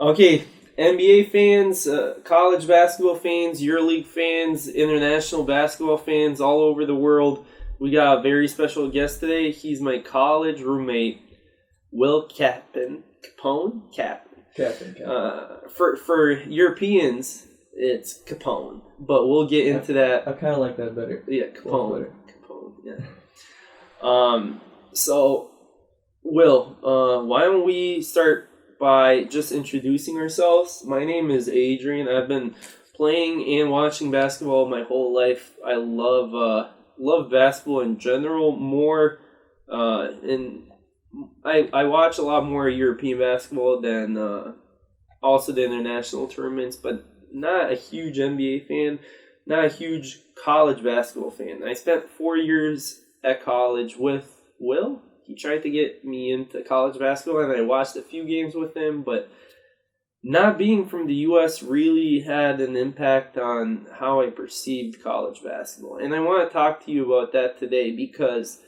Okay, NBA fans, college basketball fans, EuroLeague fans, international basketball fans all over the world. We got a very special guest today. He's my college roommate, Will Capon. For Europeans, it's Capone, but we'll get into that. I kind of like that better. Yeah, Capone. Yeah. So, Will, why don't we start by just introducing ourselves? My name is Adrian. I've been playing and watching basketball my whole life. I love basketball in general more, and I watch a lot more European basketball than also the international tournaments, but not a huge NBA fan, not a huge college basketball fan. I spent 4 years at college with Will. He tried to get me into college basketball, and I watched a few games with him, but not being from the U.S. really had an impact on how I perceived college basketball. And I want to talk to you about that today because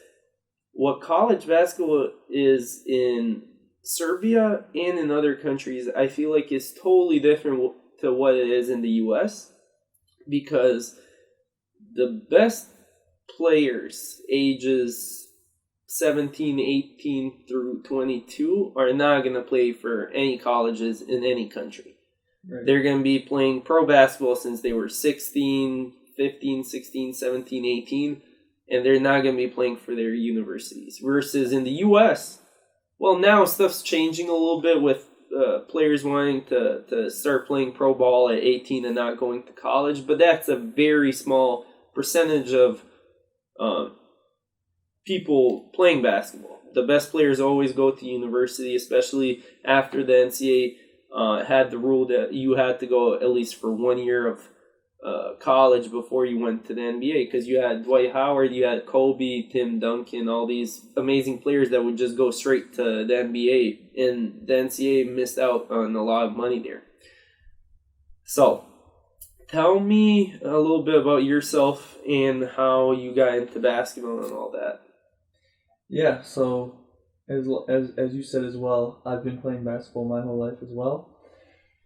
what college basketball is in Serbia and in other countries, I feel like is totally different to what it is in the U.S. because the best players ages 17, 18 through 22 are not going to play for any colleges in any country. Right. They're going to be playing pro basketball since they were 16, 15, 16, 17, 18, and they're not going to be playing for their universities. Versus in the U.S., well, now stuff's changing a little bit with players wanting to start playing pro ball at 18 and not going to college, but that's a very small percentage of people playing basketball. The best players always go to university, especially after the NCAA had the rule that you had to go at least for 1 year of college before you went to the NBA, because you had Dwight Howard, you had Kobe, Tim Duncan, all these amazing players that would just go straight to the NBA, and the NCAA missed out on a lot of money there. So, tell me a little bit about yourself and how you got into basketball and all that. Yeah, so as you said as well, I've been playing basketball my whole life as well.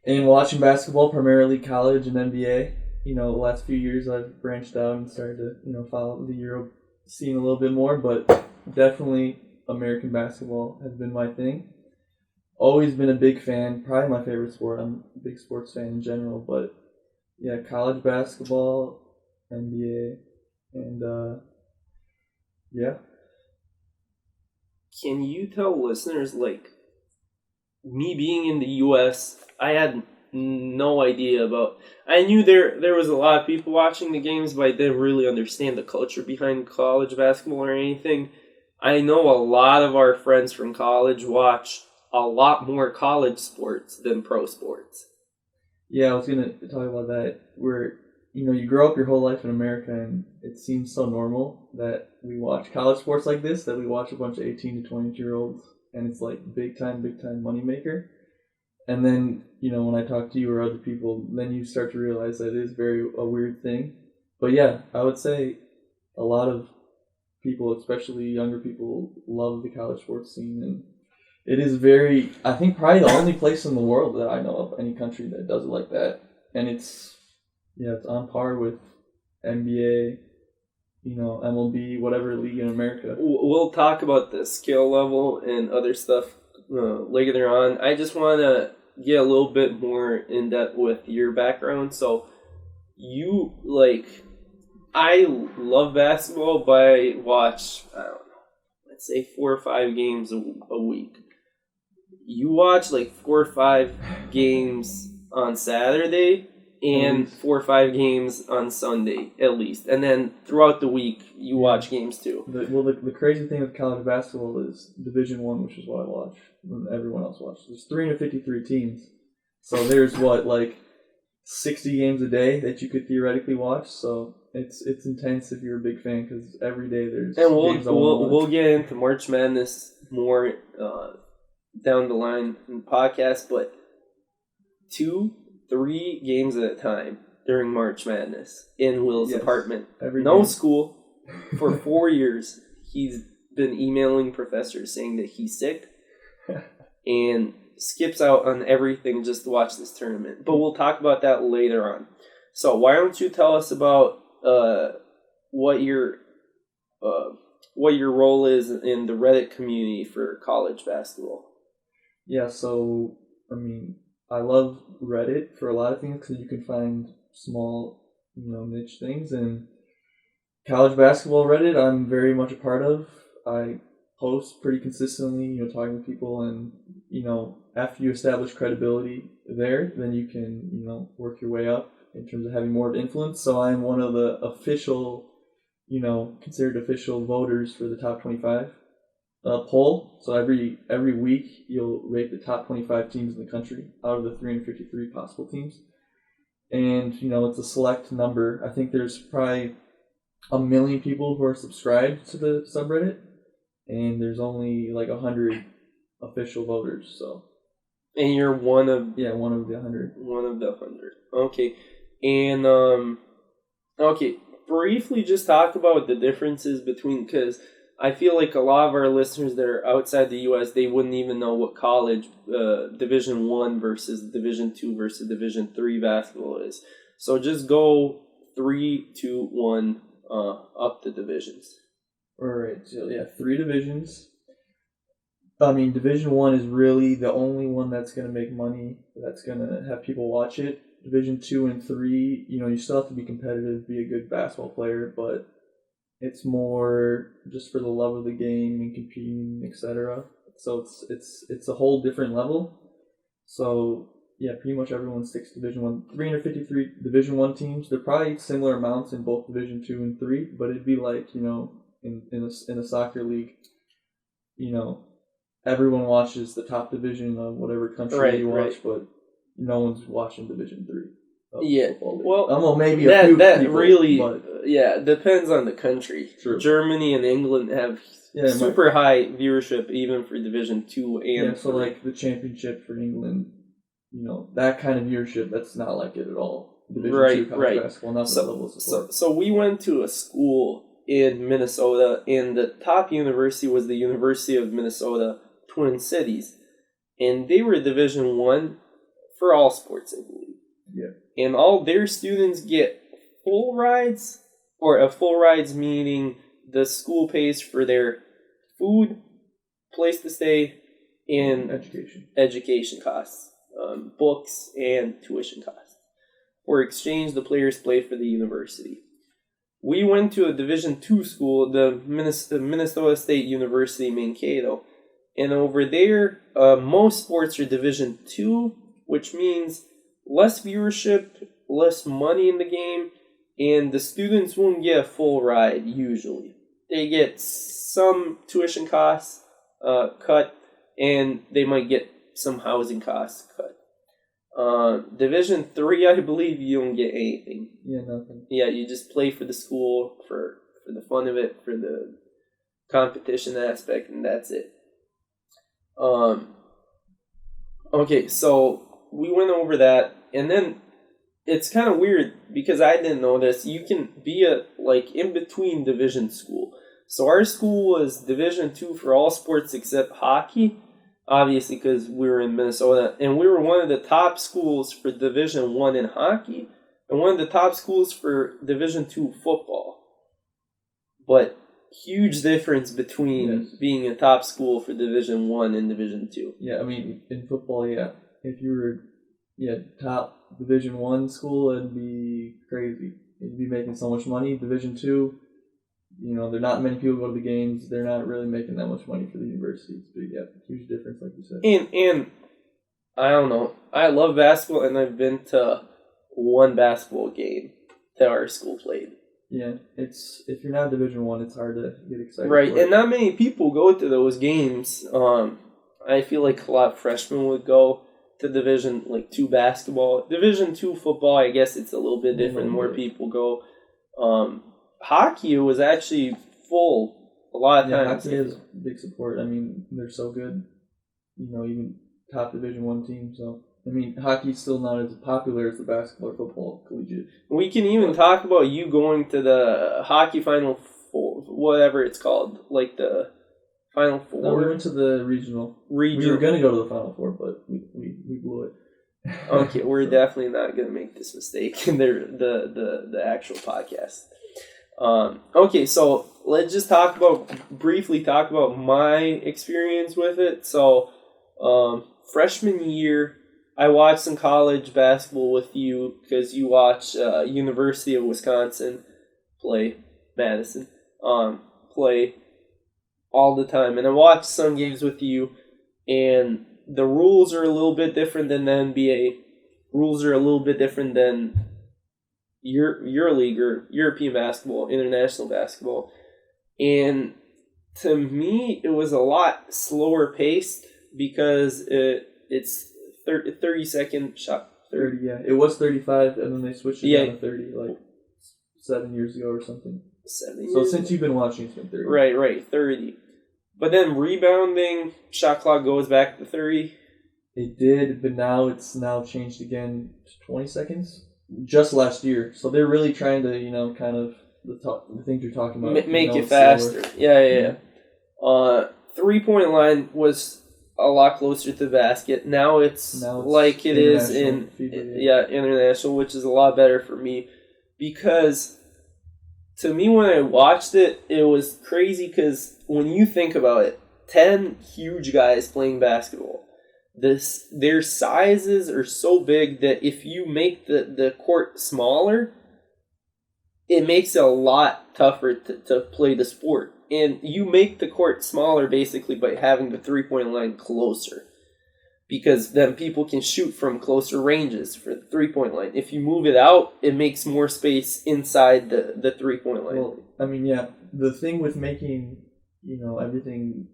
And watching basketball, primarily college and NBA. The last few years I've branched out and started to, follow the Euro scene a little bit more, but definitely American basketball has been my thing. Always been a big fan, probably my favorite sport. I'm a big sports fan in general, but yeah, college basketball, NBA, and yeah. Can you tell listeners, me being in the U.S., I had no idea about... I knew there was a lot of people watching the games, but I didn't really understand the culture behind college basketball or anything. I know a lot of our friends from college watch a lot more college sports than pro sports. Yeah, I was going to talk about that, where, you grow up your whole life in America, and it seems so normal that we watch college sports like this, that we watch a bunch of 18 to 22-year-olds, and it's like big time moneymaker. And then, when I talk to you or other people, then you start to realize that it is a weird thing. But yeah, I would say a lot of people, especially younger people, love the college sports scene, and it is I think probably the only place in the world that I know of, any country that does it like that. And it's on par with NBA, MLB, whatever league in America. We'll talk about the skill level and other stuff later on. I just want to get a little bit more in depth with your background. So you, I love basketball, but I watch, I don't know, let's say 4 or 5 games a week. You watch 4 or 5 games on Saturday and 4 or 5 games on Sunday at least, and then throughout the week you watch games too. The crazy thing with college basketball is Division I, which is what I watch, and everyone else watches. There's 353 teams, so there's 60 games a day that you could theoretically watch. So it's intense if you're a big fan, because every day there's games. We'll get into March Madness more down the line in the podcast, but 2-3 games at a time during March Madness in Will's apartment. No school. For 4 years, he's been emailing professors saying that he's sick, and skips out on everything just to watch this tournament. But we'll talk about that later on. So why don't you tell us about what your role is in the Reddit community for college basketball? Yeah, so, I mean, I love Reddit for a lot of things because you can find small, niche things. And college basketball Reddit, I'm very much a part of. I post pretty consistently, talking to people, and, after you establish credibility there, then you can, work your way up in terms of having more of influence. So I'm one of the official, considered official voters for the top 25 poll. So every week you'll rate the top 25 teams in the country out of the 353 possible teams. And, it's a select number. I think there's probably 1 million people who are subscribed to the subreddit, and there's only like 100 official voters. So, and you're one of the 100. One of the 100. Okay, and briefly just talk about the differences between, because I feel like a lot of our listeners that are outside the U.S., they wouldn't even know what college Division I versus Division II versus Division III basketball is. So just go 3, 2, 1 up the divisions. All right. So 3 divisions. I mean, Division I is really the only one that's going to make money, that's going to have people watch it. Division 2 and 3, you still have to be competitive, be a good basketball player, but it's more just for the love of the game and competing, etc. So it's a whole different level. So pretty much everyone sticks to Division 1. 353 Division 1 teams. They're probably similar amounts in both Division 2 and 3, but it'd be like in a soccer league, everyone watches the top division of whatever country you watch, but no one's watching Division 3. Well, maybe a few that people, really, but depends on the country. True. Germany and England have super high viewership even for Division 2 and so like the championship for England, that kind of viewership, that's not like it at all. Division 2 college basketball, not the level of support. So we went to a school in Minnesota, and the top university was the University of Minnesota Twin Cities, and they were Division 1 for all sports, I believe. Yeah. And all their students get full rides, or a full rides meaning the school pays for their food, place to stay, and education costs, books, and tuition costs. For exchange, the players play for the university. We went to a Division II school, the Minnesota State University Mankato, and over there, most sports are Division II, which means less viewership, less money in the game, and the students won't get a full ride usually. They get some tuition costs cut, and they might get some housing costs cut. Division 3, I believe you don't get anything. Yeah, nothing. Yeah, you just play for the school, for the fun of it, for the competition aspect, and that's it. Okay, so we went over that, and then it's kind of weird because I didn't know this. You can be in between division school. So our school was Division II for all sports except hockey, obviously because we were in Minnesota, and we were one of the top schools for Division I in hockey, and one of the top schools for Division II football. But huge difference between being a top school for Division I and Division II. Yeah, I mean, in football, if you were top Division I school, it'd be crazy. You'd be making so much money. Division II, there are not many people go to the games. They're not really making that much money for the universities. But huge difference, like you said. And I don't know. I love basketball, and I've been to one basketball game that our school played. Yeah, if you're not Division I, it's hard to get excited. Right, for it. And not many people go to those games. I feel like a lot of freshmen would go to Division II basketball. Division II football, I guess it's a little bit different. More people go. Hockey was actually full a lot of times. Hockey has big support. I mean, they're so good. Even top Division I team. So I mean, hockey's still not as popular as the basketball or football collegiate. We can even talk about you going to the hockey final, whatever it's called, like the Final Four. No, we went to the regional. We were going to go to the Final Four, but we blew it. Okay, we're definitely not going to make this mistake in the actual podcast. Okay, so let's just briefly talk about my experience with it. So, freshman year, I watched some college basketball with you because you watch University of Wisconsin play Madison, play all the time. And I watched some games with you, and the rules are a little bit different than the NBA. Rules are a little bit different than EuroLeague or European basketball, international basketball. And to me, it was a lot slower paced because it's 30-second shot. 30, yeah. It was 35, and then they switched it down to 30, like 7 years ago or something. 7 years So since you've been watching, it's been 30. Right, 30. But then rebounding, shot clock goes back to 30. It did, but now it's changed again to 20 seconds. Just last year. So they're really trying to, kind of, the things you're talking about. Make it faster. Slower. Yeah. 3-point line was a lot closer to the basket. Now it's like it is in international, which is a lot better for me. Because to me, when I watched it, it was crazy because when you think about it, 10 huge guys playing basketball, their sizes are so big that if you make the court smaller, it makes it a lot tougher to play the sport. And you make the court smaller basically by having the 3-point line closer. Because then people can shoot from closer ranges for the 3-point line. If you move it out, it makes more space inside the 3-point line. Well, I mean, yeah, the thing with making, everything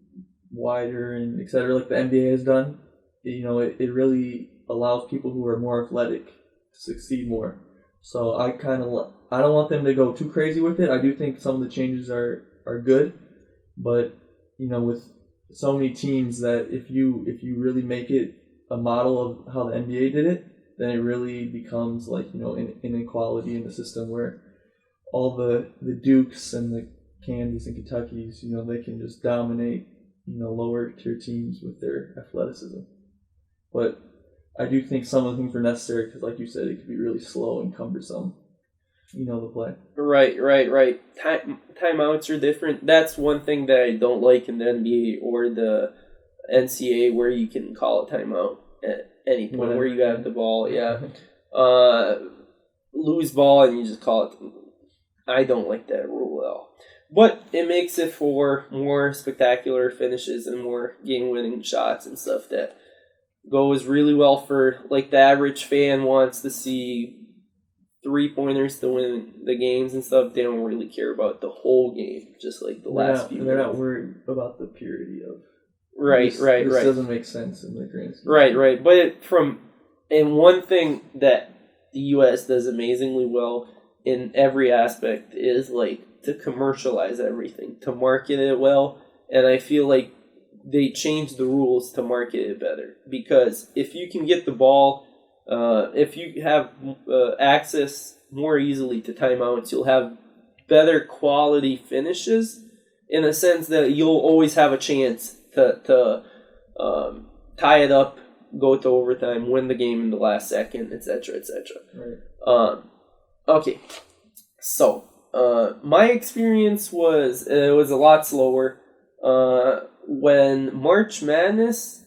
wider and et cetera, like the NBA has done, it really allows people who are more athletic to succeed more. So I don't want them to go too crazy with it. I do think some of the changes are good, but with so many teams that if you really make it a model of how the NBA did it, then it really becomes like inequality in the system where all the Dukes and the Kansas and Kentuckys, they can just dominate lower tier teams with their athleticism. But I do think some of the things were necessary because, like you said, it could be really slow and cumbersome. The play. Right. Timeouts are different. That's one thing that I don't like in the NBA or the NCAA, where you can call a timeout at any point where you have the ball. Yeah, lose ball and you just call it. I don't like that rule at all. But it makes it for more spectacular finishes and more game-winning shots and stuff that goes really well for, like, the average fan wants to see 3-pointers to win the games and stuff. They don't really care about the whole game, just like the last few minutes. They're not worried about the purity of Right. This doesn't make sense in the grand scheme. Right. But and one thing that the U.S. does amazingly well in every aspect is, like, to commercialize everything, to market it well. And I feel like they changed the rules to market it better. Because if you can get the ball, if you have access more easily to timeouts, you'll have better quality finishes in a sense that you'll always have a chance to tie it up, go to overtime, win the game in the last second, etc., etc. Right. Okay, so my experience was a lot slower. When March Madness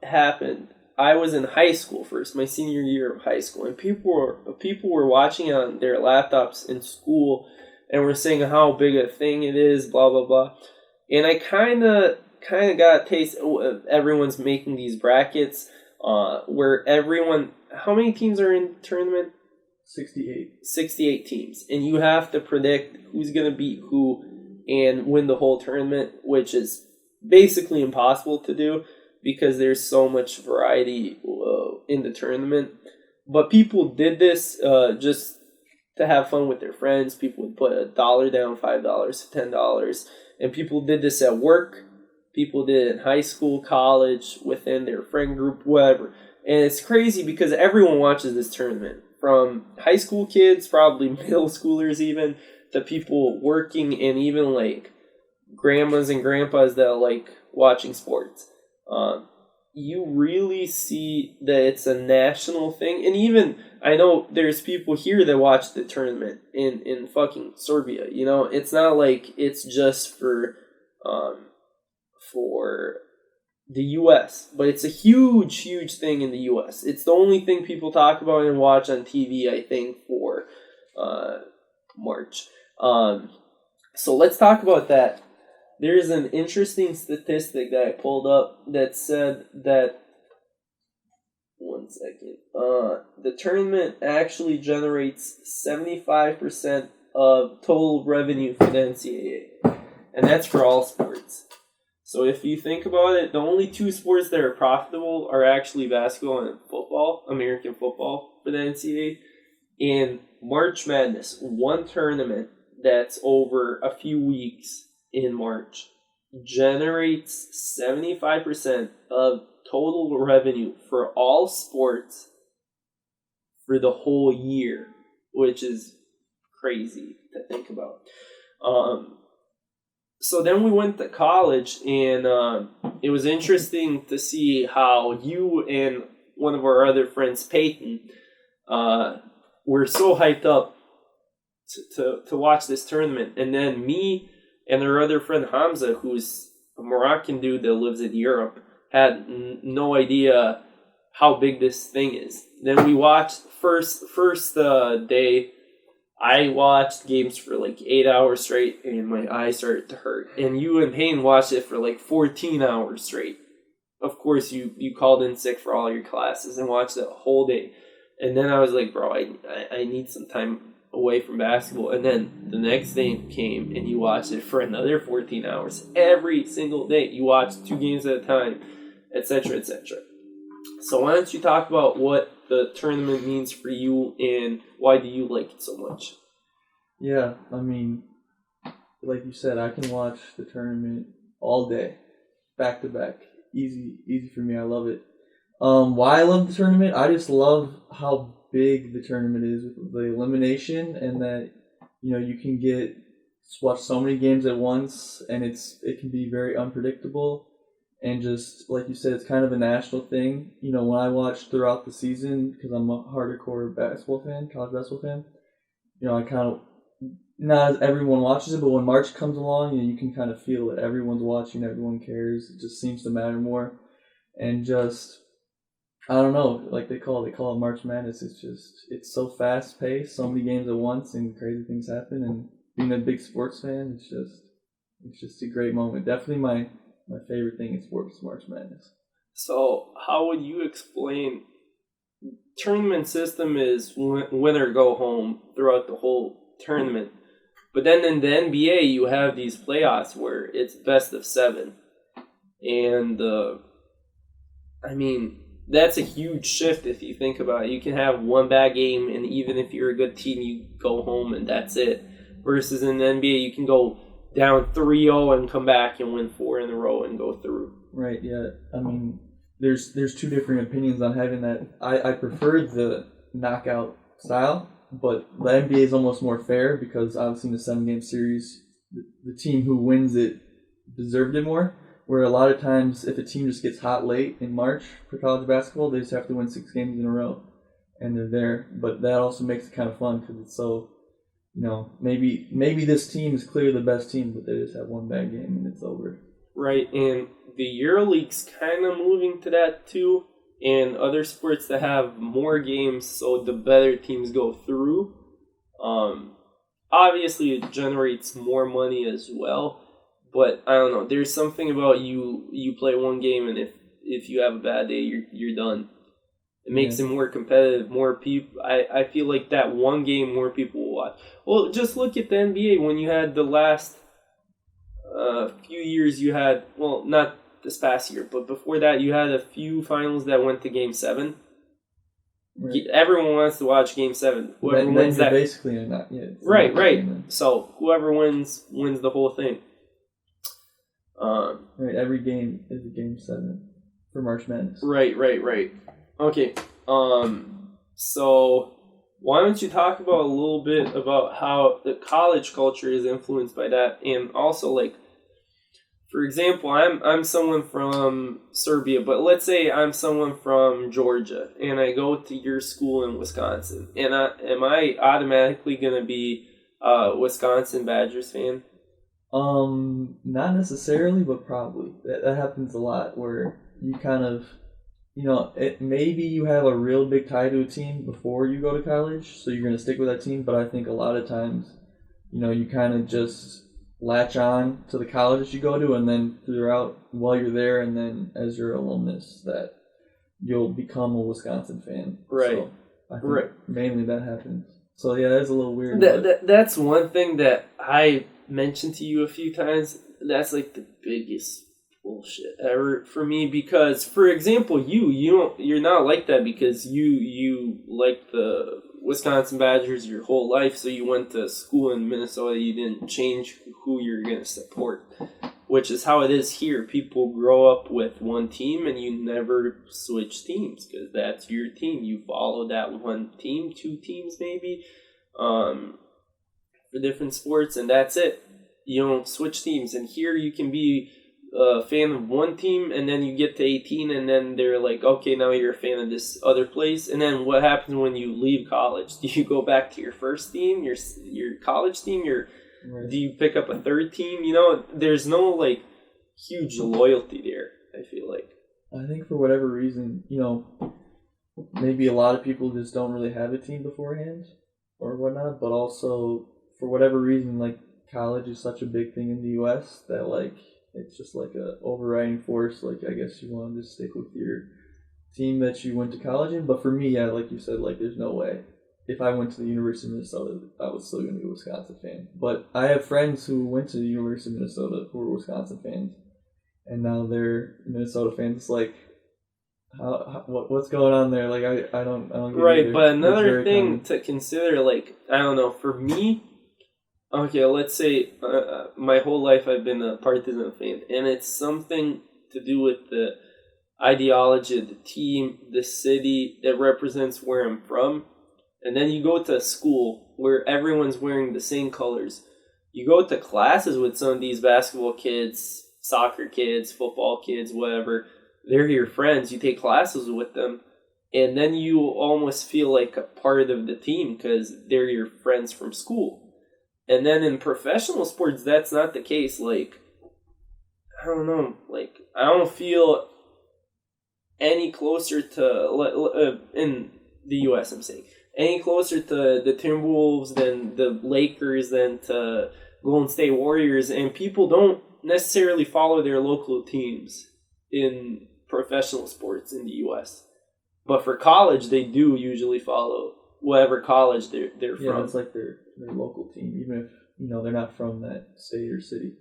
happened, I was in high school first, my senior year of high school, and people were watching on their laptops in school and were saying how big a thing it is, blah blah blah. And I kind of got a taste. Everyone's making these brackets where how many teams are in the tournament? 68 teams, and you have to predict who's going to beat who and win the whole tournament, which is basically impossible to do because there's so much variety in the tournament. But people did this just to have fun with their friends. People would put $1 down, $5, $10, and people did this at work. People did it in high school, college, within their friend group, whatever. And it's crazy because everyone watches this tournament. From high school kids, probably middle schoolers even, to people working and even like grandmas and grandpas that like watching sports. You really see that it's a national thing, and even I know there's people here that watch the tournament in fucking Serbia. You know, it's not like it's just for the U.S., but it's a huge thing in the U.S. It's the only thing people talk about and watch on TV, I think, for March. So let's talk about that. There's an interesting statistic that I pulled up that said that, one second, the tournament actually generates 75% of total revenue for the NCAA, and that's for all sports. So if you think about it, the only two sports that are profitable are actually basketball and football, American football for the NCAA. In March Madness, one tournament that's over a few weeks in March generates 75% of total revenue for all sports for the whole year, which is crazy to think about. So then we went to college, and it was interesting to see how you and one of our other friends, Peyton, were so hyped up to watch this tournament. And then me and our other friend, Hamza, who's a Moroccan dude that lives in Europe, had no idea how big this thing is. Then we watched first day. I watched games for like 8 hours straight, and my eyes started to hurt. And you and Payne watched it for like 14 hours straight. Of course, you called in sick for all your classes and watched it a whole day. And then I was like, bro, I need some time away from basketball. And then the next day came, and you watched it for another 14 hours. Every single day. You watched 2 games at a time, etc., etc. So why don't you talk about what the tournament means for you, and why do you like it so much? Yeah, I mean, like you said, I can watch the tournament all day, back to back. Easy for me. I love it. Why I love the tournament? I just love how big the tournament is with the elimination, and that you can watch so many games at once, and it can be very unpredictable. And just like you said, it's kind of a national thing. When I watch throughout the season, because I'm a hardcore basketball fan, college basketball fan, I kind of, not as everyone watches it, but when March comes along, you can kind of feel that everyone's watching, everyone cares. It just seems to matter more. And just, I don't know, like they call it March Madness. It's so fast paced, so many games at once, and crazy things happen. And being a big sports fan, it's just a great moment. Definitely my favorite thing in sports is March Madness. So how would you explain, tournament system is win or go home throughout the whole tournament. But then in the NBA, you have these playoffs where it's best of 7. And, I mean, that's a huge shift if you think about it. You can have one bad game, and even if you're a good team, you go home and that's it. Versus in the NBA, you can go down 3-0 and come back and win 4 in a row and go through. Right, yeah. I mean, there's 2 different opinions on having that. I prefer the knockout style, but the NBA is almost more fair because obviously in the 7-game series, the team who wins it deserved it more. Where a lot of times, if a team just gets hot late in March for college basketball, they just have to win 6 games in a row, and they're there. But that also makes it kind of fun because it's so, maybe this team is clearly the best team, but they just have one bad game and it's over. Right, and the EuroLeague's kind of moving to that too, and other sports that have more games, so the better teams go through. Obviously, it generates more money as well, but I don't know. There's something about you play one game, and if you have a bad day, you're done. It makes it more competitive. More people. I feel like that one game, more people will watch. Well, just look at the NBA. When you had the last few years, you had, well, not this past year, but before that, you had a few finals that went to Game 7. Right. Everyone wants to watch Game 7. Whoever wins that, basically not yet. Right. So whoever wins the whole thing. Right. Every game is a Game 7 for March Madness. Right. Okay. So why don't you talk about a little bit about how the college culture is influenced by that, and also like for example, I'm someone from Serbia, but let's say I'm someone from Georgia, and I go to your school in Wisconsin, and am I automatically gonna be a Wisconsin Badgers fan? Not necessarily, but probably. That happens a lot where you kind of, maybe you have a real big tie to a team before you go to college, so you're going to stick with that team, but I think a lot of times, you kind of just latch on to the colleges you go to, and then throughout, while you're there, and then as your alumnus, that you'll become a Wisconsin fan. Right. So I think mainly that happens. So yeah, that's a little weird. That's one thing that I mentioned to you a few times. That's like the biggest bullshit ever for me, because, for example, you're not like that because you like the Wisconsin Badgers your whole life, so you went to school in Minnesota. You didn't change who you're going to support, which is how it is here. People grow up with one team and you never switch teams because that's your team. You follow that one team, two teams maybe, for different sports, and that's it. You don't switch teams. And here you can be a fan of one team, and then you get to 18, and then they're like, okay, now you're a fan of this other place. And then what happens when you leave college? Do you go back to your first team, your college team, Right. Do you pick up a third team? There's no like huge loyalty there, I feel like. I think for whatever reason, maybe a lot of people just don't really have a team beforehand or whatnot, but also for whatever reason, like, college is such a big thing in the U.S. that, like, it's just like a overriding force. Like, I guess you want to just stick with your team that you went to college in. But for me, yeah, like you said, like, there's no way. If I went to the University of Minnesota, I was still going to be a Wisconsin fan. But I have friends who went to the University of Minnesota who were Wisconsin fans, and now they're Minnesota fans. It's like, what's going on there? Like, I don't get Right, either. but another thing to consider, like, I don't know, for me, okay, let's say my whole life I've been a Partizan fan, and it's something to do with the ideology of the team, the city that represents where I'm from. And then you go to a school where everyone's wearing the same colors. You go to classes with some of these basketball kids, soccer kids, football kids, whatever. They're your friends. You take classes with them. And then you almost feel like a part of the team because they're your friends from school. And then in professional sports, that's not the case. Like, I don't know. Like, I don't feel any closer to, in the U.S., I'm saying, any closer to the Timberwolves than the Lakers than to Golden State Warriors, and people don't necessarily follow their local teams in professional sports in the U.S. But for college, they do usually follow whatever college they're from. Yeah, it's like their local team, even if they're not from that state or city.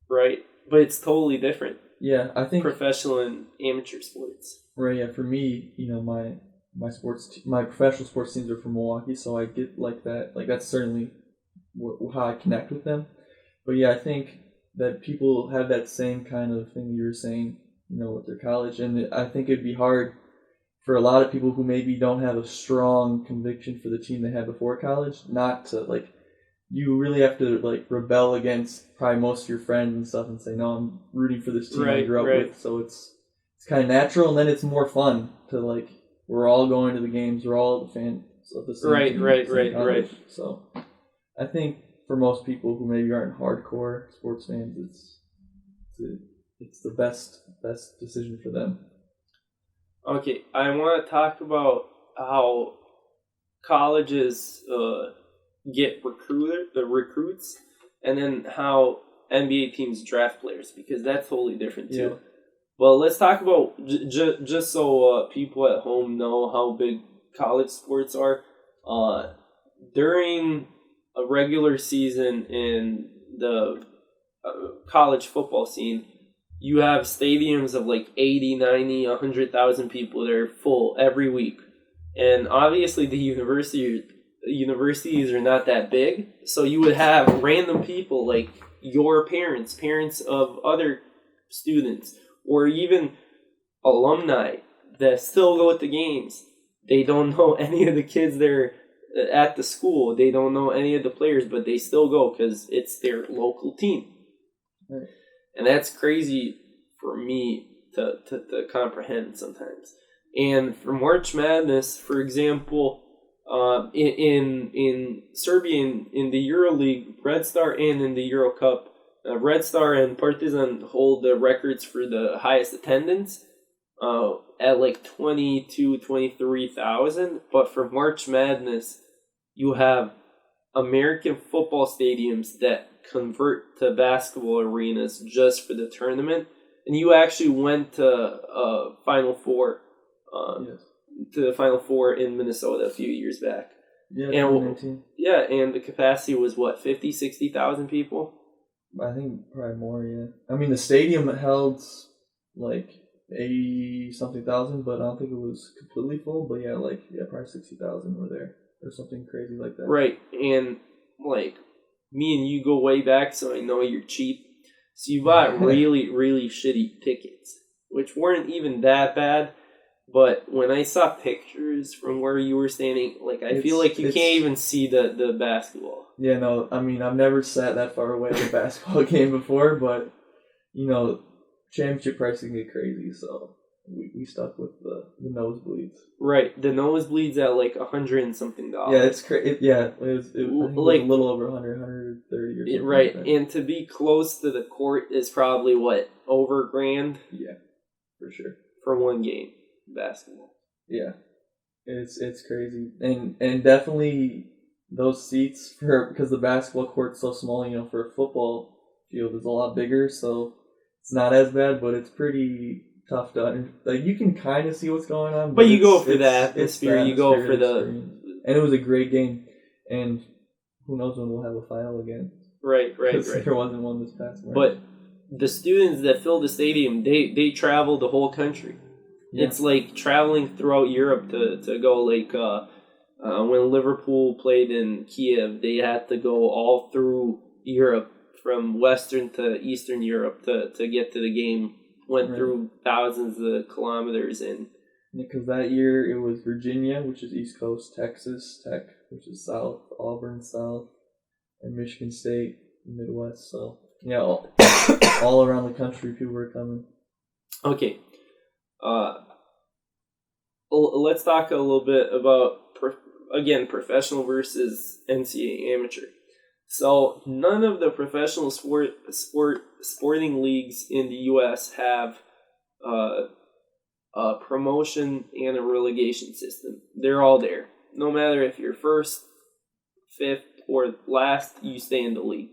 Right, but it's totally different. Yeah, I think professional and amateur sports. Right. Yeah, for me, my professional sports teams are from Milwaukee, so I get like that. Like, that's certainly how I connect with them. But yeah, I think that people have that same kind of thing you were saying, with their college, and I think it'd be hard for a lot of people who maybe don't have a strong conviction for the team they had before college, not to, like, you really have to, like, rebel against probably most of your friends and stuff and say, no, I'm rooting for this team I grew up with. So it's kind of natural, and then it's more fun to, like, we're all going to the games, we're all the fans of the same team, right. So I think for most people who maybe aren't hardcore sports fans, it's the best decision for them. Okay, I want to talk about how colleges get recruits, and then how NBA teams draft players, because that's totally different too. Yeah. Well, let's talk about, just so people at home know how big college sports are. During a regular season in the college football scene, you have stadiums of like 80, 90, 100,000 people that are full every week. And obviously the universities are not that big, so you would have random people like your parents of other students, or even alumni that still go to games. They don't know any of the kids there at the school. They don't know any of the players, but they still go because it's their local team. Right. And that's crazy for me to comprehend sometimes. And for March Madness, for example, in Serbia, in the EuroLeague, Red Star, and in the Euro Cup, Red Star and Partizan hold the records for the highest attendance at like 23,000. But for March Madness, you have American football stadiums that convert to basketball arenas just for the tournament. And you actually went to Final Four, Yes. to the Final Four in Minnesota a few years back. Yeah, And 2019. yeah, and the capacity was what, 50, 60,000 people? I think probably more, yeah. I mean, the stadium held like 80-something thousand, but I don't think it was completely full. But yeah, probably 60,000 were there or something crazy like that. Right, and like me and you go way back, so I know you're cheap. So you bought really, really shitty tickets, which weren't even that bad. But when I saw pictures from where you were standing, like I feel like you can't even see the basketball. Yeah, no, I mean, I've never sat that far away at a basketball game before, but, championship pricing get crazy, so we stuck with the nosebleeds. Right, the nosebleeds at like $100 and something. Yeah, it's crazy. I think it was a little over 100, 130 or something. Right, like that. and to be close to the court is probably what, over $1,000? Yeah, for sure. For one game, basketball. Yeah, it's crazy, and definitely those seats because the basketball court's so small. For a football field is a lot bigger, so it's not as bad, but it's pretty tough to you can kind of see what's going on. But you go for the atmosphere. You go for the, and it was a great game, and who knows when we'll have a final again. Right. There wasn't one this past March. But the students that fill the stadium, they travel the whole country. Yeah. It's like traveling throughout Europe to go when Liverpool played in Kiev, they had to go all through Europe from Western to Eastern Europe to get to the game. Went through thousands of kilometers in. Because that year it was Virginia, which is East Coast, Texas Tech, which is South, Auburn South, and Michigan State, Midwest. So yeah, all around the country people were coming. Okay. Let's talk a little bit about professional versus NCAA amateur. So none of the professional sporting leagues in the U.S. have a promotion and a relegation system. They're all there. No matter if you're first, fifth, or last, you stay in the league.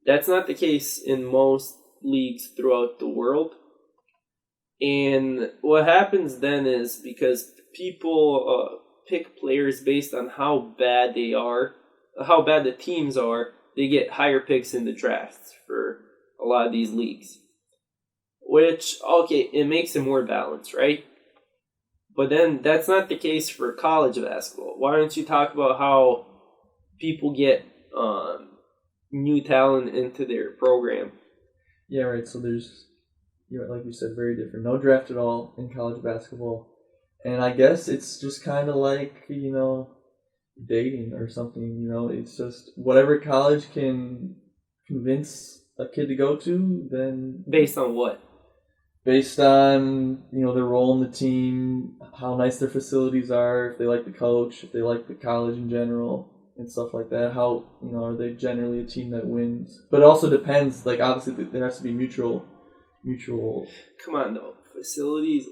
That's not the case in most leagues throughout the world. And what happens then is because people pick players based on how bad they are, how bad the teams are, they get higher picks in the drafts for a lot of these leagues. Which, okay, it makes it more balanced, right? But then that's not the case for college basketball. Why don't you talk about how people get new talent into their program? Yeah, right. So there's, like you said, very different. No draft at all in college basketball. And I guess it's just kind of like, dating or something. It's just whatever college can convince a kid to go to, then... Based on what? Based on, their role in the team, how nice their facilities are, if they like the coach, if they like the college in general, and stuff like that. How, are they generally a team that wins? But it also depends, obviously there has to be mutual. Come on, though. Facilities,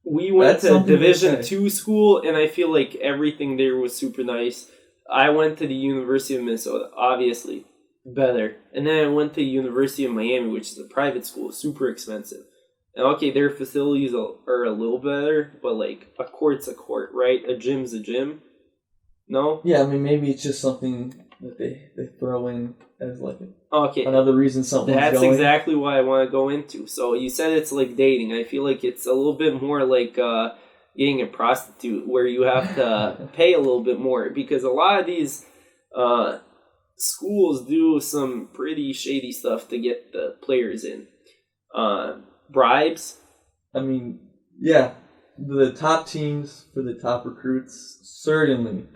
we went to Division II school, and I feel like everything there was super nice. I went to the University of Minnesota, obviously. Better. And then I went to University of Miami, which is a private school, super expensive. And okay, their facilities are a little better, but a court's a court, right? A gym's a gym. No? Yeah, I mean, maybe it's just something that they throw in as okay, another reason something's That's going. exactly what I want to go into. So you said it's like dating. I feel like it's a little bit more like getting a prostitute, where you have to pay a little bit more, because a lot of these schools do some pretty shady stuff to get the players in. Bribes. I mean, yeah, the top teams for the top recruits, certainly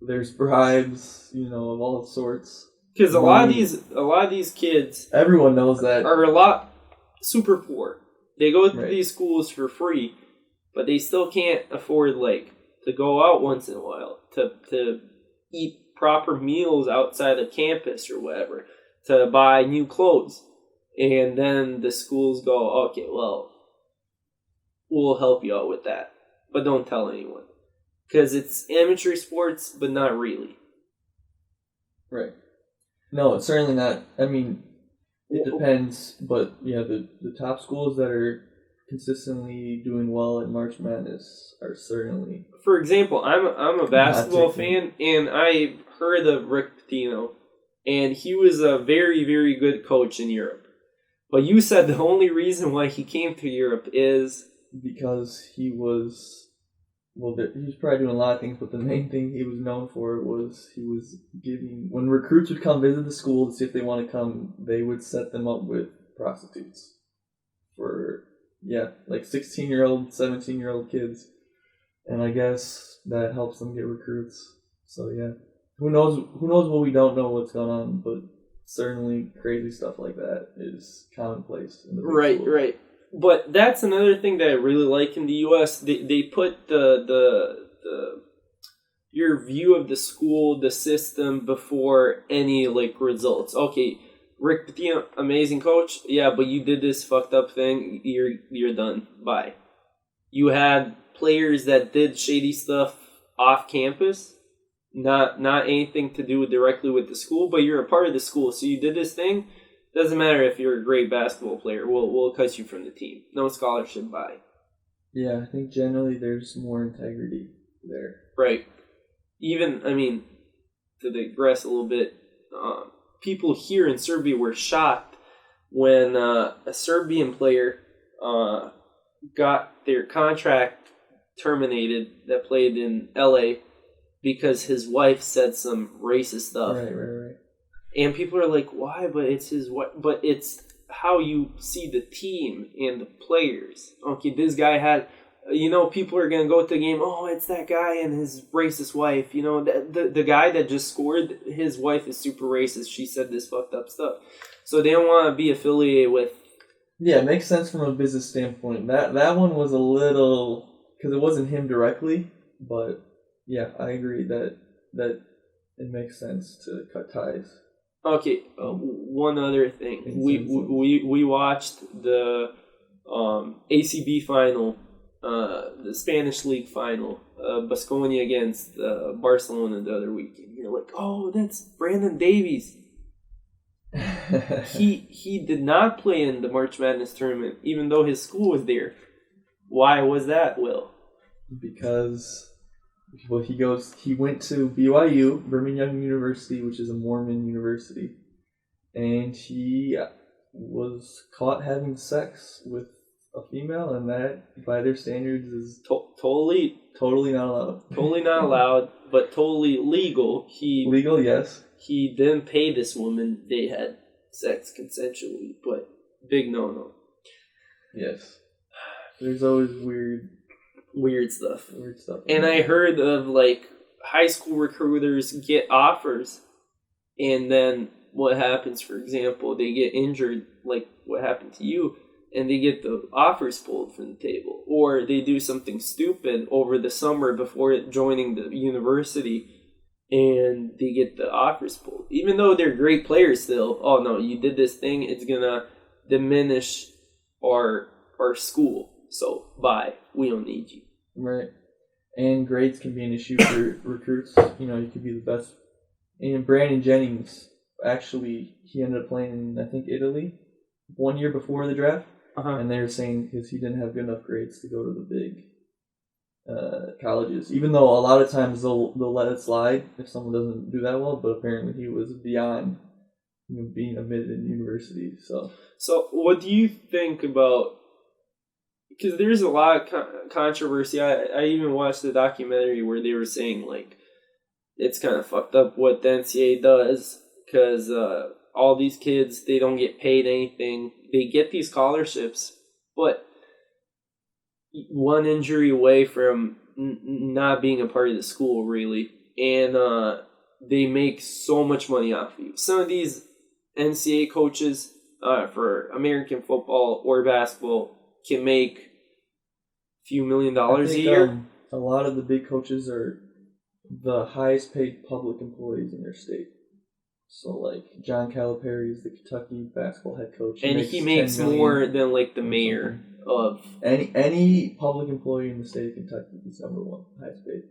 there's bribes, of all sorts. Because a lot of these kids, everyone knows that, are a lot super poor. They go to Right. these schools for free, but they still can't afford like to go out once in a while, to eat proper meals outside of campus or whatever, to buy new clothes. And then the schools go, okay, well, we'll help you out with that, but don't tell anyone. Because it's amateur sports, but not really. Right. No, it's certainly not. I mean, it depends, but yeah, the top schools that are consistently doing well in March Madness are certainly. For example, I'm a basketball fan, and I heard of Rick Pitino, and he was a very, very good coach in Europe. But you said the only reason why he came to Europe is because he was. Well, he was probably doing a lot of things, but the main thing he was known for was he was giving. When recruits would come visit the school to see if they want to come, they would set them up with prostitutes for, like 16-year-old, 17-year-old kids. And I guess that helps them get recruits. So, yeah. Who knows what we don't know what's going on, but certainly crazy stuff like that is commonplace in the big schools. Right. But that's another thing that I really like in the U.S. They put the your view of the school, the system before any like results. Okay, Rick Pitino, amazing coach. Yeah, but you did this fucked up thing. You're done. Bye. You had players that did shady stuff off campus, not anything to do directly with the school, but you're a part of the school. So you did this thing. Doesn't matter if you're a great basketball player. We'll cut you from the team. No scholarship. Bye. Yeah, I think generally there's more integrity there. Right. Even, to digress a little bit, people here in Serbia were shocked when a Serbian player got their contract terminated that played in LA because his wife said some racist stuff. Right. And people are like, why? But it's his wife. But it's how you see the team and the players. Okay, this guy had, people are going to go to the game, oh, it's that guy and his racist wife. The guy that just scored, his wife is super racist. She said this fucked up stuff. So they don't want to be affiliated with. Yeah, it makes sense from a business standpoint. That one was a little, because it wasn't him directly, but yeah, I agree that it makes sense to cut ties. Okay, one other thing. We watched the ACB final, the Spanish League final, Baskonia against Barcelona the other week. And you're like, oh, that's Brandon Davies. He did not play in the March Madness tournament, even though his school was there. Why was that, Will? Because he went to BYU, Brigham Young University, which is a Mormon university, and he was caught having sex with a female, and that, by their standards, is totally not allowed. Totally not allowed, but totally legal. Legal, yes. He didn't pay this woman. They had sex consensually, but big no-no. Yes. There's always weird stuff. And I heard of like high school recruiters get offers, and then what happens, for example, they get injured, like what happened to you, and they get the offers pulled from the table. Or they do something stupid over the summer before joining the university, and they get the offers pulled. Even though they're great players still, oh no, you did this thing, it's gonna diminish our school. So, bye. We don't need you. Right. And grades can be an issue for recruits. You could be the best. And Brandon Jennings, actually, he ended up playing in, I think, Italy 1 year before the draft. And they were saying because he didn't have good enough grades to go to the big colleges. Even though a lot of times they'll let it slide if someone doesn't do that well. But apparently he was beyond being admitted in university. So what do you think about... Because there's a lot of controversy. I even watched the documentary where they were saying, like, it's kind of fucked up what the NCAA does. Because all these kids, they don't get paid anything. They get these scholarships, but one injury away from not being a part of the school, really. And they make so much money off of you. Some of these NCAA coaches for American football or basketball can make a few $1 million a year. A lot of the big coaches are the highest paid public employees in their state. So, like, John Calipari is the Kentucky basketball head coach. He makes more than, like, the mayor of... Any public employee in the state of Kentucky is number one, highest paid.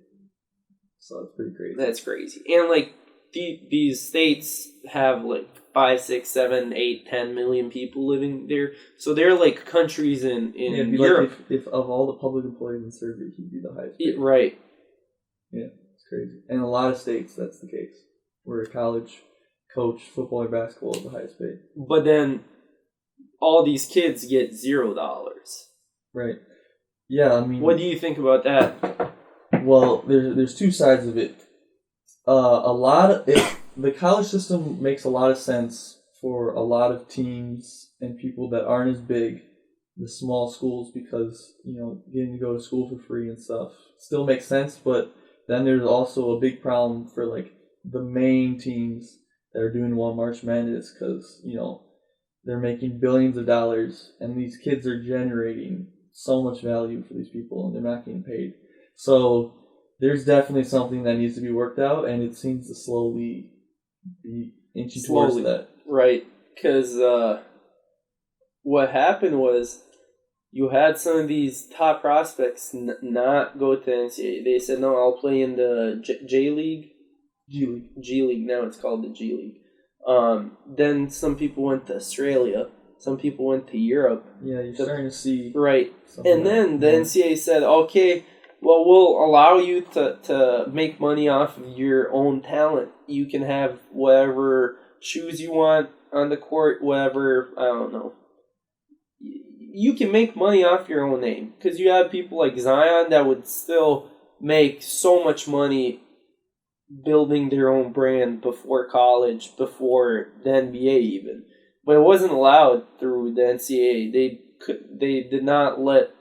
So, it's pretty crazy. That's crazy. And, like, these states have, like, 5, 6, 7, 8, 10 million people living there. So they're, like, countries in Europe. Like if of all the public employees in Serbia, he'd be the highest paid. Right. Yeah, it's crazy. And in a lot of states, that's the case. Where a college coach, football or basketball, is the highest paid. But then all these kids get $0. Right. Yeah, I mean... What do you think about that? Well, there's two sides of it. The college system makes a lot of sense for a lot of teams and people that aren't as big, the small schools, because, you know, getting to go to school for free and stuff still makes sense, but then there's also a big problem for, like, the main teams that are doing well March Madness, because, you know, they're making billions of dollars, and these kids are generating so much value for these people, and they're not getting paid. So there's definitely something that needs to be worked out, and it seems to slowly be inching towards that. Right, because what happened was you had some of these top prospects not go to NCAA. They said, no, I'll play in the J League. G League. Now it's called the G League. Then some people went to Australia. Some people went to Europe. Yeah, you're starting to see... Right. And then the NCAA said, okay, well, we'll allow you to make money off of your own talent. You can have whatever shoes you want on the court, whatever, I don't know. You can make money off your own name. Because you have people like Zion that would still make so much money building their own brand before college, before the NBA even. But it wasn't allowed through the NCAA. They did not let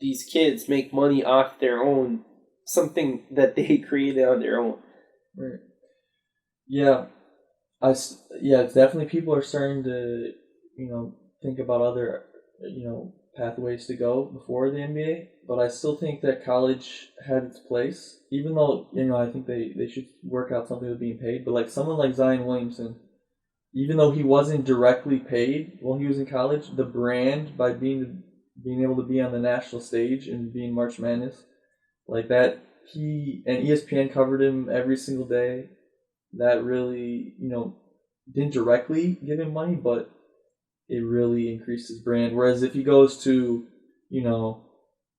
these kids make money off their own, something that they created on their own. Right. Yeah. It's definitely people are starting to, you know, think about other, you know, pathways to go before the NBA, but I still think that college had its place, even though, you know, I think they should work out something with being paid, but like someone like Zion Williamson, even though he wasn't directly paid while he was in college, the brand by being able to be on the national stage and being March Madness, like that, he and ESPN covered him every single day. That really, you know, didn't directly give him money, but it really increased his brand. Whereas if he goes to, you know,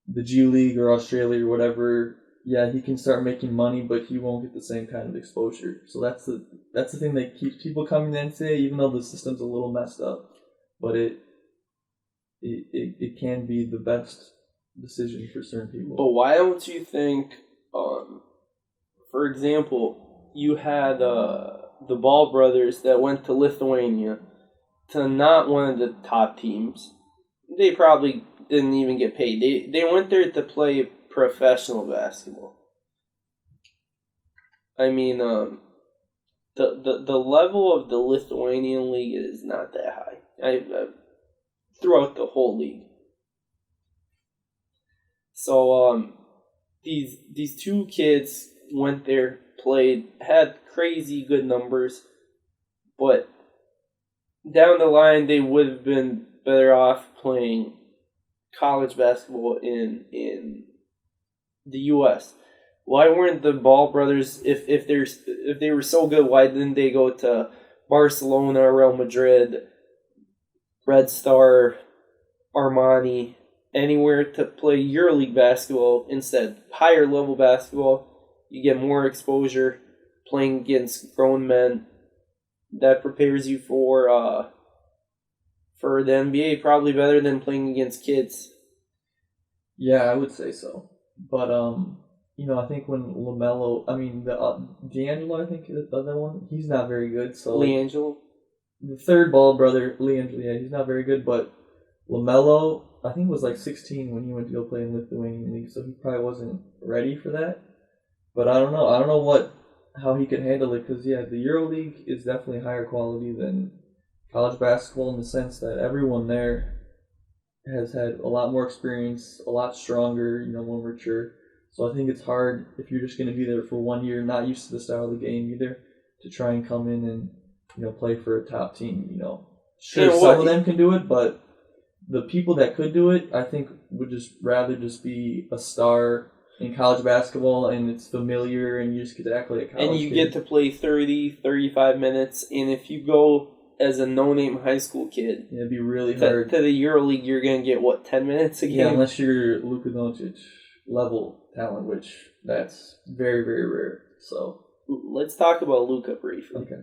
the G League or Australia or whatever, yeah, he can start making money, but he won't get the same kind of exposure. So that's the thing that keeps people coming to NCAA, even though the system's a little messed up. But it can be the best decision for certain people. But why don't you think, for example, you had the Ball brothers that went to Lithuania to not one of the top teams. They probably didn't even get paid. They went there to play professional basketball. I mean, the level of the Lithuanian league is not that high. Throughout the whole league. So these two kids went there, played, had crazy good numbers, but down the line they would have been better off playing college basketball in the U.S. Why weren't the Ball brothers, if they were so good, why didn't they go to Barcelona, Real Madrid, Red Star, Armani, anywhere to play EuroLeague basketball instead? Higher level basketball, you get more exposure playing against grown men. That prepares you for the NBA probably better than playing against kids. Yeah, I would say so. But you know, I think when LaMelo, I mean D'Angelo, I think is the other one, he's not very good. So LiAngelo. The third Ball brother, LiAngelo, yeah, he's not very good, but LaMelo, I think was like 16 when he went to go play in Lithuanian League, so he probably wasn't ready for that. But I don't know. I don't know what how he could handle it, because the EuroLeague is definitely higher quality than college basketball in the sense that everyone there has had a lot more experience, a lot stronger, more mature. So I think it's hard if you're just going to be there for 1 year, not used to the style of the game either, to try and come in and play for a top team. Sure, some of them can do it, but the people that could do it, I think, would just rather just be a star in college basketball, and it's familiar, and you just get to act like a college And you kid. get to play 30, 35 minutes, and if you go as a no-name high school kid, it'd be really hard. To the EuroLeague, you're going to get, 10 minutes a game? Yeah, unless you're Luka Doncic level talent, which that's very, very rare. So let's talk about Luka briefly. Okay.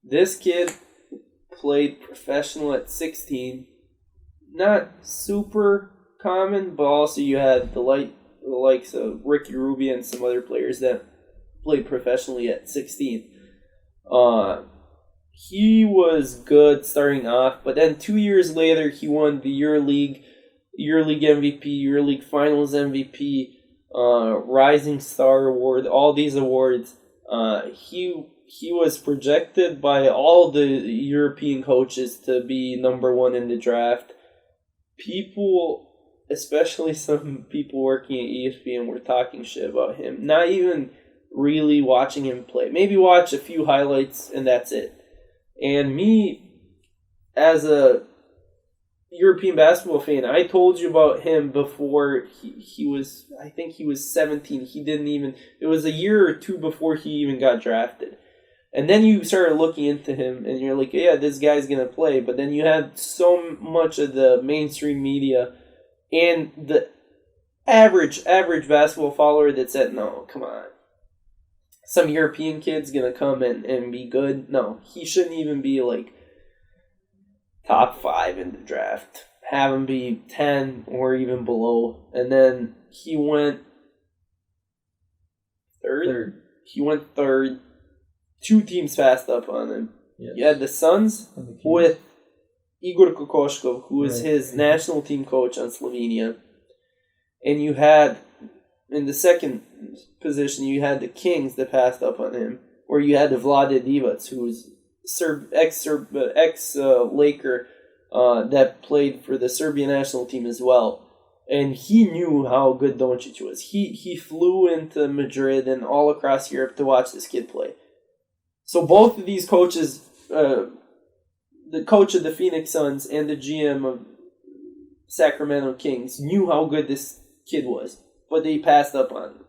This kid played professional at 16. Not super common, but also you had the likes of Ricky Rubio and some other players that played professionally at 16. He was good starting off, but then 2 years later he won the EuroLeague MVP, EuroLeague Finals MVP, Rising Star Award, all these awards. He was projected by all the European coaches to be number one in the draft. People, especially some people working at ESPN, were talking shit about him. Not even really watching him play. Maybe watch a few highlights and that's it. And me, as a European basketball fan, I told you about him before he was, I think he was 17. It was a year or two before he even got drafted. And then you started looking into him, and you're like, yeah, this guy's going to play. But then you had so much of the mainstream media and the average basketball follower that said, no, come on. Some European kid's going to come and be good. No, he shouldn't even be top 5 in the draft. Have him be 10 or even below. And then he went third. He went third. 2 teams passed up on him. Yes. You had the Suns with Igor Kokoškov, who was his national team coach on Slovenia. And you had, in the second position, you had the Kings that passed up on him, where you had the Vlade Divac, who was ex-Laker that played for the Serbian national team as well. And he knew how good Doncic was. He flew into Madrid and all across Europe to watch this kid play. So both of these coaches, the coach of the Phoenix Suns and the GM of Sacramento Kings, knew how good this kid was, but they passed up on him.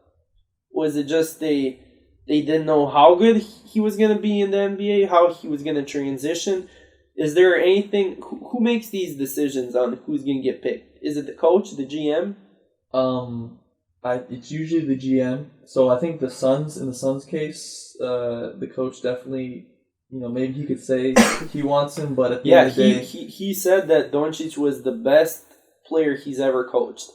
Was it just they didn't know how good he was going to be in the NBA, how he was going to transition? Is there anything, who makes these decisions on who's going to get picked? Is it the coach, the GM? It's usually the GM. So I think in the Suns case, the coach definitely, maybe he could say he wants him, but at the end of the day, he said that Doncic was the best player he's ever coached.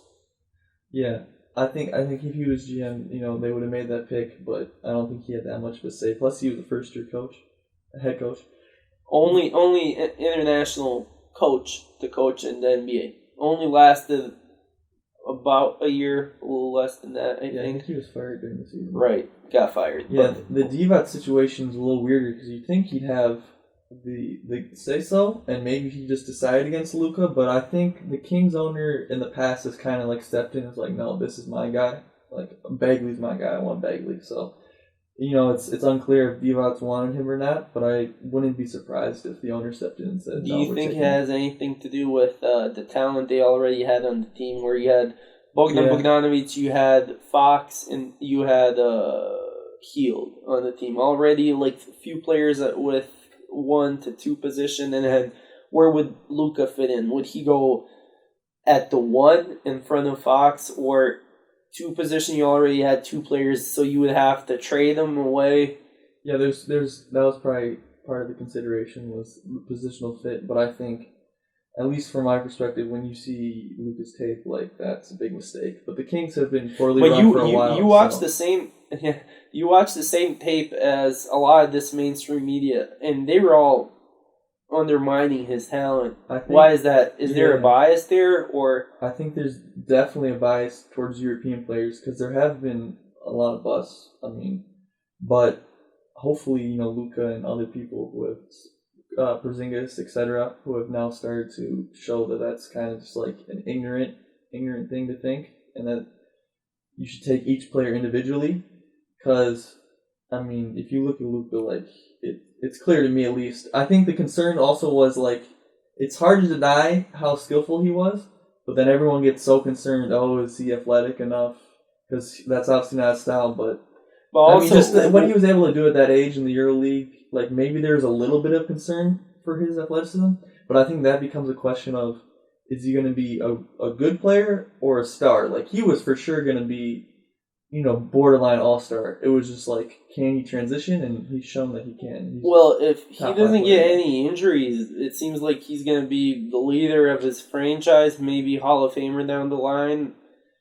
Yeah, I think if he was GM, they would have made that pick, but I don't think he had that much of a say. Plus, he was a first-year coach, a head coach. Only international coach to coach in the NBA. Only lasted about a year, a little less than that, I think. He was fired during the season. Right, got fired. Yeah, the Divac situation is a little weirder because you'd think he'd have the say-so, and maybe he just decided against Luka, but I think the Kings owner in the past has kind of stepped in and was like, no, this is my guy. Bagley's my guy. I want Bagley. So, it's unclear if Divac wanted him or not, but I wouldn't be surprised if the owner stepped in and said, do you think it has anything to do with the talent they already had on the team, where you had Bogdanovic, you had Fox, and you had Hield on the team already? A few players with 1 to 2 position, and then where would Luka fit in? Would he go at the 1 in front of Fox, or 2 position? You already had 2 players, so you would have to trade them away. Yeah, that was probably part of the consideration, was positional fit. But I think, at least from my perspective, when you see Luka's tape, that's a big mistake. But the Kings have been poorly run for a while. You watch the same. You watch the same tape as a lot of this mainstream media, and they were all undermining his talent. Why is that? Is there a bias there, or? I think there's definitely a bias towards European players because there have been a lot of busts. But hopefully, Luka and other people who have Porzingis, etc., who have now started to show that that's kind of just like an ignorant thing to think, and that you should take each player individually. Because, I mean, if you look at Luka, like, it's clear to me at least. I think the concern also was, like, it's hard to deny how skillful he was, but then everyone gets so concerned, oh, is he athletic enough? Because that's obviously not his style, but I mean, just what he was able to do at that age in the EuroLeague, like, maybe there's a little bit of concern for his athleticism, but I think that becomes a question of, is he going to be a good player or a star? Like, he was for sure going to be, borderline all-star. It was just like, can he transition? And he's shown that he can. Well, if he doesn't get any injuries, it seems like he's going to be the leader of his franchise, maybe Hall of Famer down the line.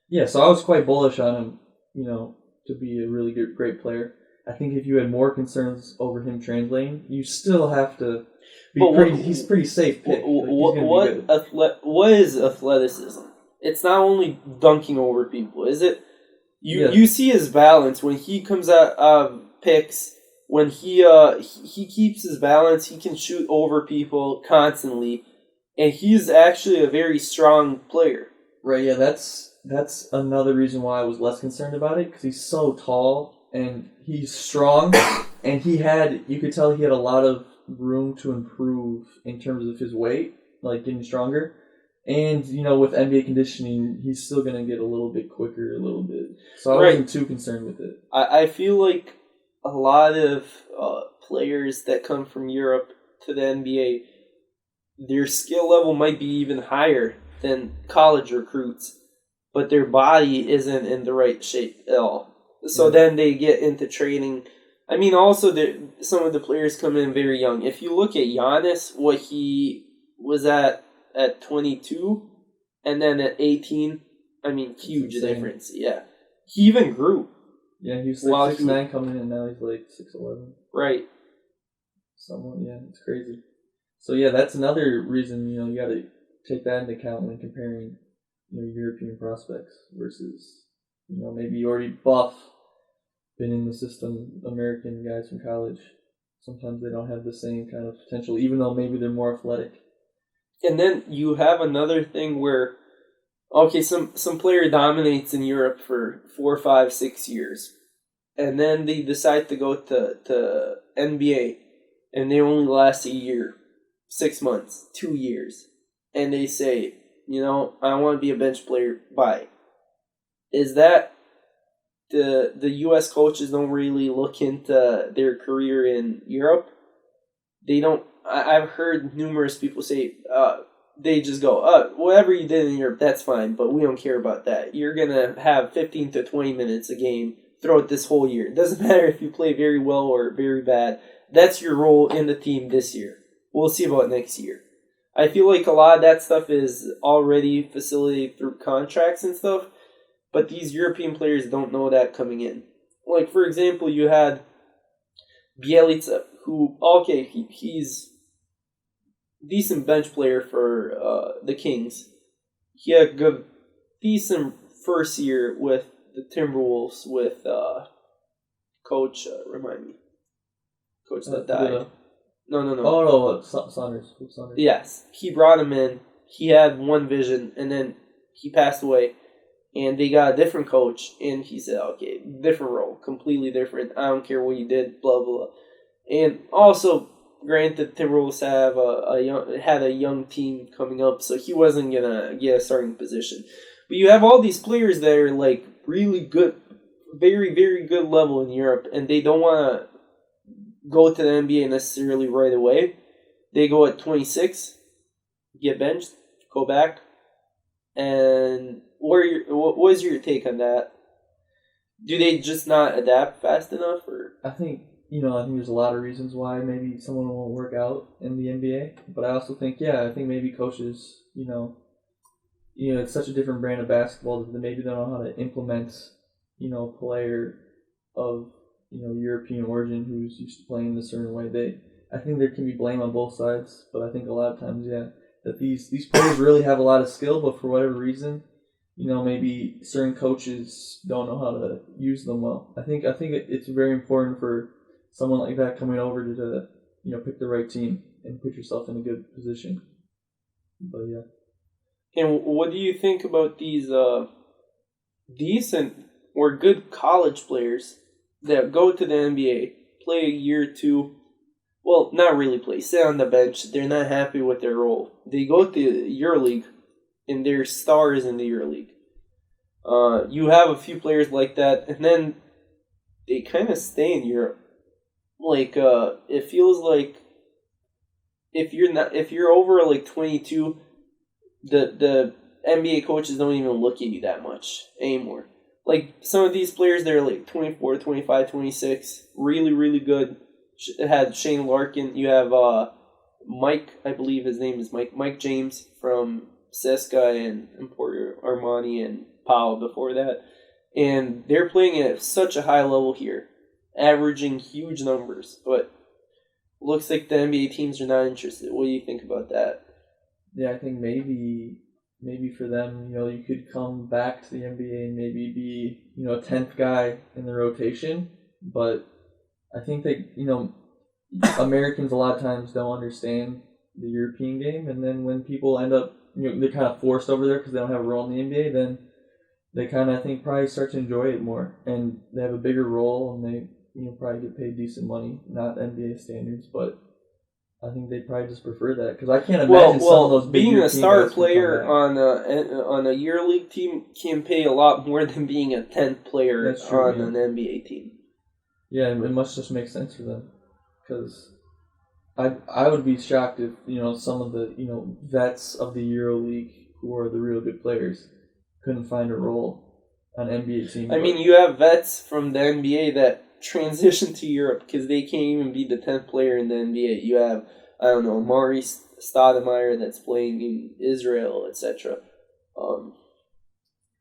Yeah, so I was quite bullish on him, to be a really great player. I think if you had more concerns over him translating, you still have to be he's a pretty safe pick. What is athleticism? It's not only dunking over people, is it? You see his balance when he comes out of picks. When he keeps his balance, he can shoot over people constantly, and he's actually a very strong player. Right. Yeah. That's another reason why I was less concerned about it, because he's so tall and he's strong, and you could tell he had a lot of room to improve in terms of his weight, like getting stronger. And, with NBA conditioning, he's still going to get a little bit quicker, a little bit. So I wasn't too concerned with it. I feel like a lot of players that come from Europe to the NBA, their skill level might be even higher than college recruits, but their body isn't in the right shape at all. So then they get into training. I mean, also, some of the players come in very young. If you look at Giannis, what he was at 22, and then at 18, I mean, huge difference. Yeah. He even grew. Yeah, he was like 6'9" coming in, and now he's like 6'11". Right. Somewhat, yeah, it's crazy. So, yeah, that's another reason, you got to take that into account when comparing European prospects versus, maybe already buff, been in the system, American guys from college. Sometimes they don't have the same kind of potential, even though maybe they're more athletic. And then you have another thing where, okay, some player dominates in Europe for 4, 5, 6 years, and then they decide to go to NBA, and they only last a year, 6 months, 2 years, and they say, I want to be a bench player. Bye. Is that the U.S. coaches don't really look into their career in Europe? They don't. I've heard numerous people say they just go, whatever you did in Europe, that's fine, but we don't care about that. You're going to have 15 to 20 minutes a game throughout this whole year. It doesn't matter if you play very well or very bad. That's your role in the team this year. We'll see about next year. I feel like a lot of that stuff is already facilitated through contracts and stuff, but these European players don't know that coming in. Like, for example, you had Bjelica, who, he's decent bench player for the Kings. He had a good, decent first year with the Timberwolves with Coach, remind me. Coach that died. No. Oh, no, Saunders. Yes. He brought him in. He had one vision, and then he passed away. And they got a different coach, and he said, okay, different role, completely different. I don't care what you did, blah, blah, blah. And also, granted, Timberwolves had a young team coming up, so he wasn't going to get a starting position. But you have all these players that are, like, really good, very, very good level in Europe, and they don't want to go to the NBA necessarily right away. They go at 26, get benched, go back, and what is your take on that? Do they just not adapt fast enough, or? I think there's a lot of reasons why maybe someone won't work out in the NBA, but I also think, maybe coaches, it's such a different brand of basketball that maybe they don't know how to implement, a player of, European origin who's used to playing a certain way. I think there can be blame on both sides, but I think a lot of times, that these players really have a lot of skill, but for whatever reason, maybe certain coaches don't know how to use them well. I think it's very important for someone like that coming over to pick the right team and put yourself in a good position. But yeah. And what do you think about these decent or good college players that go to the NBA, play a year or two? Well, not really play. Sit on the bench. They're not happy with their role. They go to EuroLeague, and they're stars in the EuroLeague. You have a few players like that, and then they kind of stay in Europe. Like, it feels like if you're over like 22, the NBA coaches don't even look at you that much anymore. Like, some of these players, they're like 24, 25, 26, really, really good. It had Shane Larkin. You have Mike, I believe his name is Mike James from CSKA and Emporio Armani and Pau before that. And they're playing at such a high level here, averaging huge numbers. But looks like the NBA teams are not interested. What do you think about that? Yeah, I think maybe for them, you could come back to the NBA and maybe be, a 10th guy in the rotation. But I think that, Americans a lot of times don't understand the European game. And then when people end up, they're kind of forced over there because they don't have a role in the NBA, then they kind of, I think, probably start to enjoy it more. And they have a bigger role and they, probably get paid decent money. Not NBA standards, but I think they probably just prefer that because I can't imagine some of those big being a European star guys player on a EuroLeague team can pay a lot more than being a 10th player on an NBA team. Yeah, it must just make sense for them because I would be shocked if some of the vets of the EuroLeague who are the real good players couldn't find a role on NBA teams. I mean, you have vets from the NBA that transition to Europe because they can't even be the 10th player in the NBA. You have, I don't know, Amari Stoudemire that's playing in Israel, etc.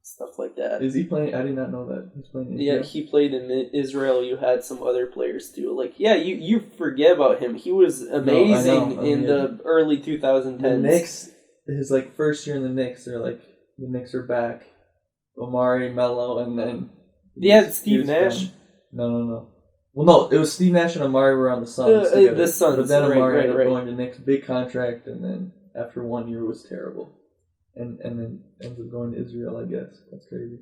Stuff like that. Is he playing? I did not know that. He's playing in Israel? Yeah, he played in Israel. You had some other players too. Like, yeah, you forget about him. He was amazing in the early 2010s. The Knicks, his first year in the Knicks, the Knicks are back. Omari, Melo, and then... They had Steve Nash. No. Well, no, it was Steve Nash and Amari were on the Suns together. The Suns, but then Amari ended up right. going to Knicks, big contract, and then after 1 year was terrible. And then ends up going to Israel, I guess. That's crazy.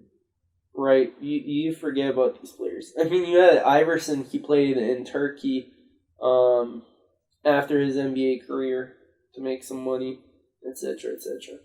Right. You forget about these players. I mean, you had Iverson. He played in Turkey after his NBA career to make some money, etc., etc.